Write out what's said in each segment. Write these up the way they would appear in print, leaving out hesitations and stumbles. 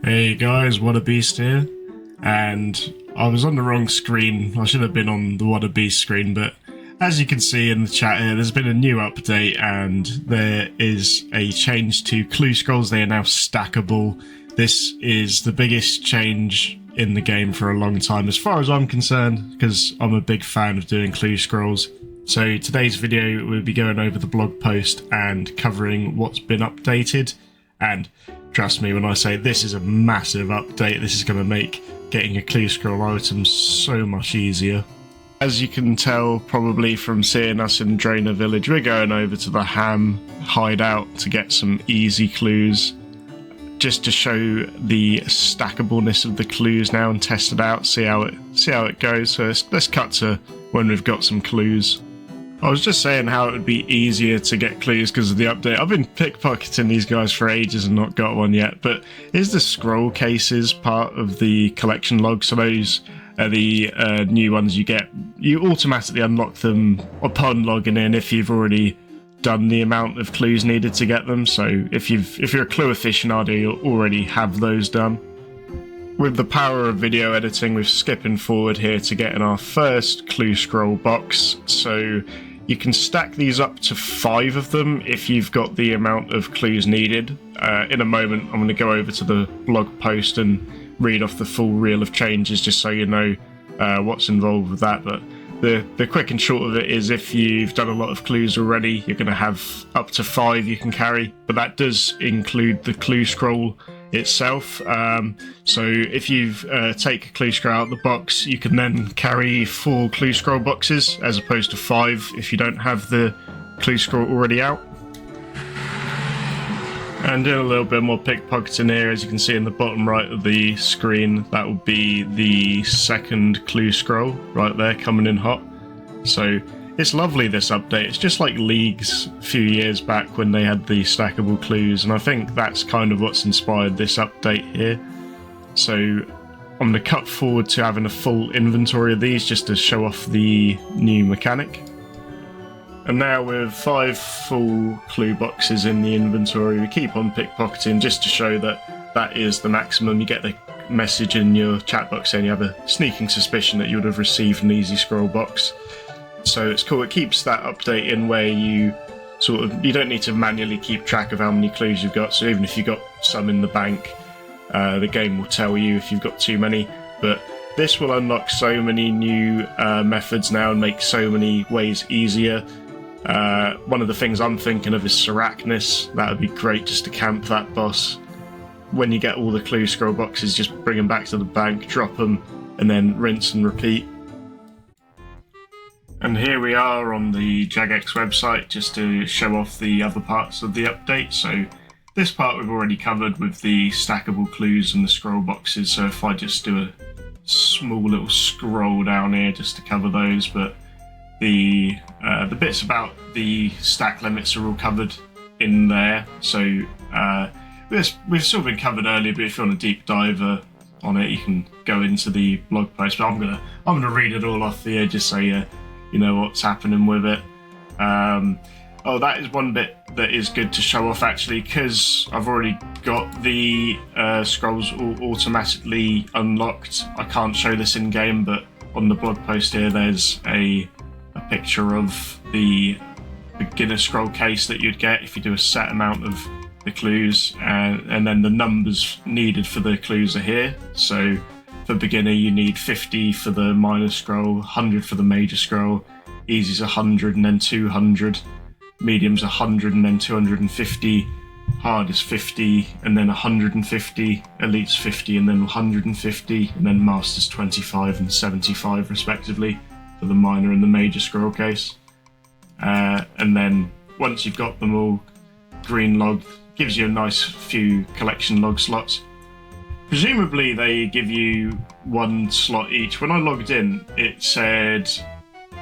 Hey guys, Wutta Beast here, and I was on the wrong screen. I should have been on the Wutta Beast screen, but as you can see in the chat here, there's been a new update and there is a change to clue scrolls. They are now stackable. This is the biggest change in the game for a long time, as far as I'm concerned, because I'm a big fan of doing clue scrolls. So today's video, we'll be going over the blog post and covering what's been updated. And trust me when I say this is a massive update. This is going to make getting a clue scroll item so much easier. As you can tell probably from seeing us in Drainer Village, we're going over to the Ham hideout to get some easy clues, just to show the stackableness of the clues now and test it out, see how it goes. So let's cut to when we've got some clues. I was just saying how it would be easier to get clues because of the update. I've been pickpocketing these guys for ages and not got one yet, but is the scroll cases part of the collection log? So those are the new ones you get. You automatically unlock them upon logging in if you've already done the amount of clues needed to get them. So if you're a clue aficionado, you'll already have those done. With the power of video editing, we're skipping forward here to getting our first clue scroll box. So you can stack these up to 5 of them if you've got the amount of clues needed. In a moment, I'm going to go over to the blog post and read off the full reel of changes just so you know what's involved with that. But the quick and short of it is if you've done a lot of clues already, you're going to have up to 5 you can carry. But that does include the clue scroll itself. So if you take a clue scroll out of the box, you can then carry 4 clue scroll boxes as opposed to 5 if you don't have the clue scroll already out. And doing a little bit more pickpocketing here, as you can see in the bottom right of the screen, that will be the second clue scroll right there coming in hot. So it's lovely, this update. It's just like Leagues a few years back when they had the stackable clues, and I think that's kind of what's inspired this update here. So I'm going to cut forward to having a full inventory of these just to show off the new mechanic. And now with 5 full clue boxes in the inventory, we keep on pickpocketing just to show that that is the maximum. You get the message in your chat box saying you have a sneaking suspicion that you would have received an easy scroll box. So it's cool. It keeps that update in where you don't need to manually keep track of how many clues you've got. So even if you've got some in the bank, the game will tell you if you've got too many. But this will unlock so many new methods now and make so many ways easier. One of the things I'm thinking of is Arachnis. That would be great just to camp that boss. When you get all the clue scroll boxes, just bring them back to the bank, drop them, and then rinse and repeat. And here we are on the Jagex website just to show off the other parts of the update. So this part we've already covered with the stackable clues and the scroll boxes. So if I just do a small little scroll down here just to cover those, but the bits about the stack limits are all covered in there. So we've sort of been covered earlier, but if you want a deep diver on it, you can go into the blog post. But I'm gonna read it all off here just so you know what's happening with it. Oh, that is one bit that is good to show off actually, because I've already got the scrolls all automatically unlocked. I can't show this in game, but on the blog post here there's a picture of the beginner scroll case that you'd get if you do a set amount of the clues, and then the numbers needed for the clues are here. So for beginner you need 50 for the minor scroll, 100 for the major scroll, easy's 100 and then 200, medium's 100 and then 250, hard is 50 and then 150, elite's 50 and then 150, and then master's 25 and 75 respectively for the minor and the major scroll case. And then once you've got them all, green log gives you a nice few collection log slots. Presumably they give you 1 slot each. When I logged in, it said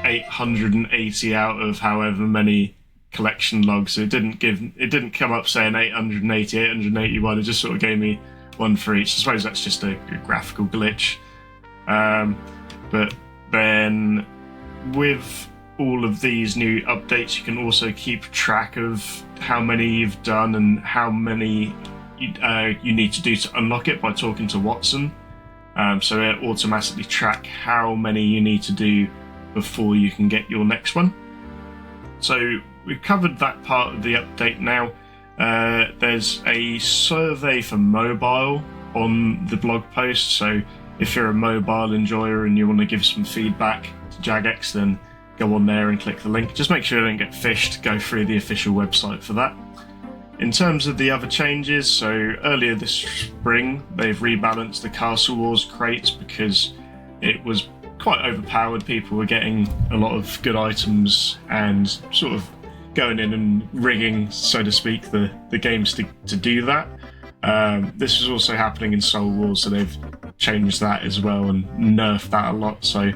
880 out of however many collection logs. So it didn't come up saying 880, 881. It just sort of gave me 1 for each. I suppose that's just a graphical glitch. But then with all of these new updates, you can also keep track of how many you've done and how many you need to do to unlock it by talking to Watson. So it automatically track how many you need to do before you can get your next one. So we've covered that part of the update now. There's a survey for mobile on the blog post, so if you're a mobile enjoyer and you want to give some feedback to Jagex, then go on there and click the link. Just make sure you don't get fished, go through the official website for that. In terms of the other changes, so earlier this spring they've rebalanced the Castle Wars crates because it was quite overpowered. People were getting a lot of good items and sort of going in and rigging, so to speak, the games to do that. This is also happening in Soul Wars, so they've changed that as well and nerfed that a lot. So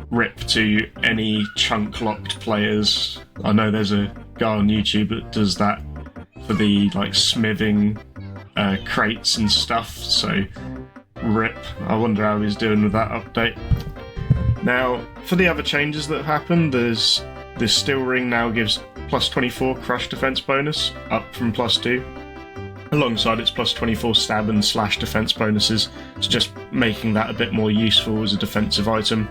rip to any chunk locked players. I know there's a guy on YouTube that does that for the like smithing crates and stuff, so rip. I wonder how he's doing with that update. Now for the other changes that have happened, there's this steel ring now gives plus 24 crush defense bonus, up from plus 2, alongside its plus 24 stab and slash defense bonuses, so just making that a bit more useful as a defensive item.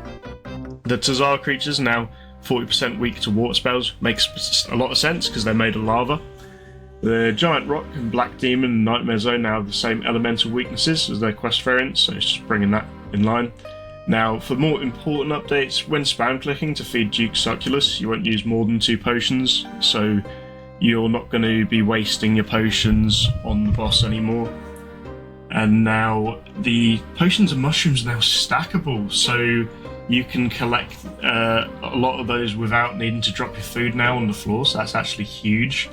The Tazar creatures now 40% weak to water spells, makes a lot of sense because they're made of lava. The Giant Rock and Black Demon and Nightmare Zone now have the same elemental weaknesses as their quest variants, so it's just bringing that in line. Now, for more important updates, when spam clicking to feed Duke Succulus, you won't use more than 2 potions, so you're not going to be wasting your potions on the boss anymore. And now the potions and mushrooms are now stackable, so you can collect a lot of those without needing to drop your food now on the floor, so that's actually huge.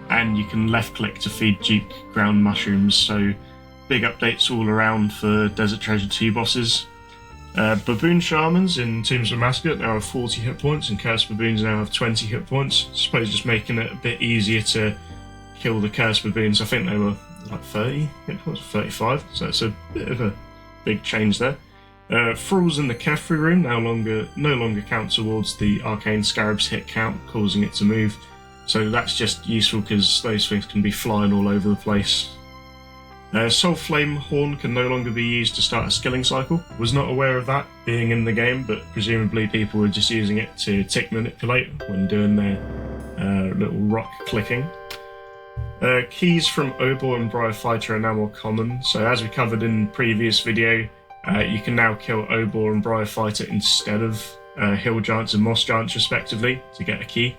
And you can left click to feed Duke ground mushrooms, so big updates all around for Desert Treasure 2 bosses. Baboon Shamans in Tombs of Mascot now have 40 hit points, and Cursed Baboons now have 20 hit points. I suppose just making it a bit easier to kill the Cursed Baboons. I think they were like 30 hit points, 35, so it's a bit of a big change there. Thralls in the Kefri room no longer count towards the Arcane Scarab's hit count, causing it to move. So that's just useful because those things can be flying all over the place. Soul Flame Horn can no longer be used to start a skilling cycle. Was not aware of that being in the game, but presumably people were just using it to tick manipulate when doing their little rock clicking. Keys from Obor and Briar Fighter are now more common, so as we covered in the previous video, you can now kill Obor and Briar Fighter instead of Hill Giants and Moss Giants respectively to get a key.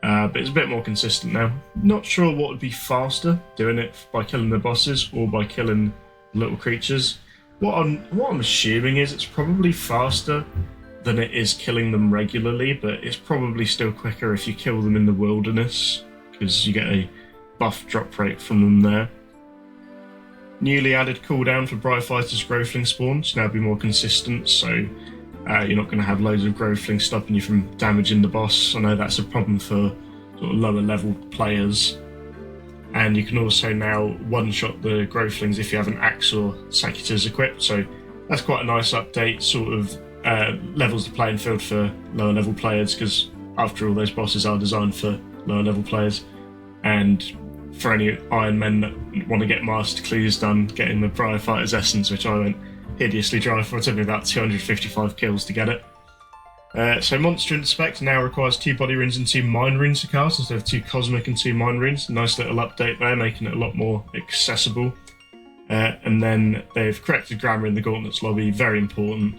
But it's a bit more consistent now. Not sure what would be faster, doing it by killing the bosses or by killing little creatures. What I'm assuming is it's probably faster than it is killing them regularly, but it's probably still quicker if you kill them in the wilderness, because you get a buff drop rate from them there. Newly added cooldown for Briar Fighter's Growthling spawn to now be more consistent, so you're not going to have loads of Growthlings stopping you from damaging the boss. I know that's a problem for sort of lower level players. And you can also now one-shot the Growthlings if you have an Axe or Sacutus equipped, so that's quite a nice update, sort of levels the playing field for lower level players, because after all those bosses are designed for lower level players. And for any Iron Men that want to get Master Clues done, getting the Briar Fighter's Essence, which I went hideously dry for. It took me about 255 kills to get it. So Monster Inspect now requires 2 body runes and 2 mind runes to cast instead of 2 cosmic and 2 mind runes. Nice little update there, making it a lot more accessible. And then they've corrected grammar in the Gauntlets lobby, very important.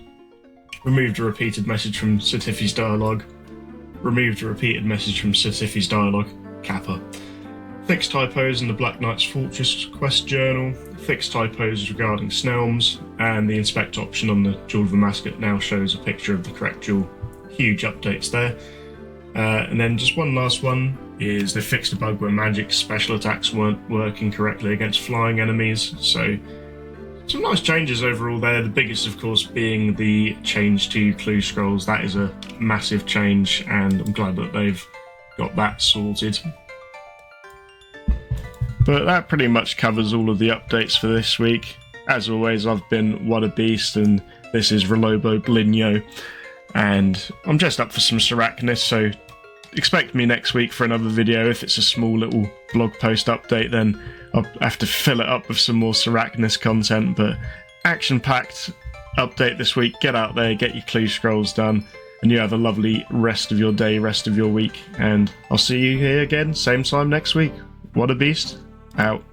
Removed a repeated message from Sir Tiffy's dialogue. Removed a repeated message from Sir Tiffy's dialogue. Kappa. Fixed typos in the Black Knight's Fortress quest journal. Fixed typos regarding Snelms, and the inspect option on the Jewel of the Mascot now shows a picture of the correct jewel. Huge updates there. And then just one last one is they fixed a bug where magic special attacks weren't working correctly against flying enemies. So some nice changes overall there. The biggest, of course, being the change to clue scrolls. That is a massive change, and I'm glad that they've got that sorted. But that pretty much covers all of the updates for this week. As always, I've been Wutta Beast, and this is Relobo Blinyo. And I'm dressed up for some Sarachnis, so expect me next week for another video. If it's a small little blog post update, then I'll have to fill it up with some more Arachnus content, but action-packed update this week. Get out there, get your clue scrolls done, and you have a lovely rest of your day, rest of your week, and I'll see you here again, same time next week. Wutta Beast, out.